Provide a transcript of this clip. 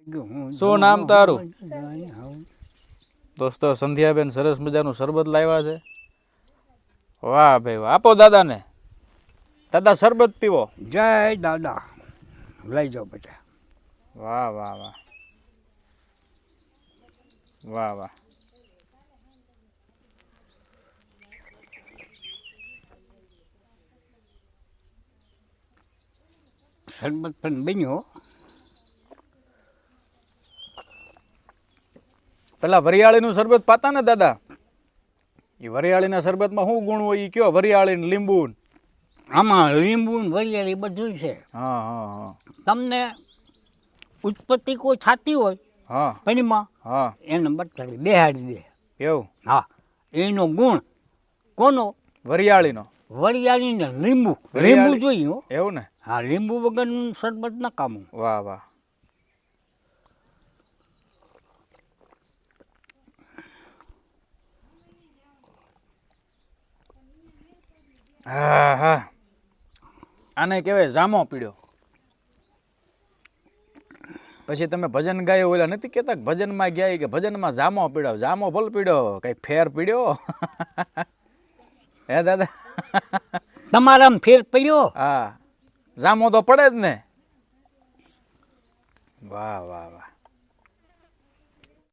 શું નામ તારું? દોસ્તો સંધ્યાબેન સરસ મજાનું શરબત લાવ્યા છે. વાહ ભાઈ વાહ. આપો દાદાને. દાદા શરબત પીવો. જય દાદા. લઈ જાઓ બેટા. વાહ વાહ વાહ વાહ વાહ. શરબત પણ બન્યો. પેલા વરિયાળીનું શરબત પાતા ને દાદા, એ વરિયાળીના શરબતમાં શું ગુણ હોય એ કયો? વરિયાળી ને લીંબુ. આમાં લીંબુ વરિયાળી બધું છે. હા હા હા. તમને ઉત્પત્તિ કોઈ થતી હોય હા પણીમાં, હા એને બતાવી બેહાડી દે. એવું? હા, એનો ગુણ કોનો? વરિયાળીનો. વરિયાળી ને લીંબુ. લીંબુ વરિયાળી જોઈએ. એવું ને? હા, લીંબુ વગરનું શરબત નકામું. વાહ વાહ. હા હા. આને કહેવાય જામો પીડ્યો. પછી તમે ભજન ગાયો ઓલા નથી કહેતા ભજનમાં ગયા કે ભજનમાં જામો પીડ્યો. જામો ભલ પીડ્યો, કઈ ફેર પીડ્યો? હે દાદા? તમારામાં ફેર પડ્યો? હા, જામો તો પડે જ ને. વાહ વાહ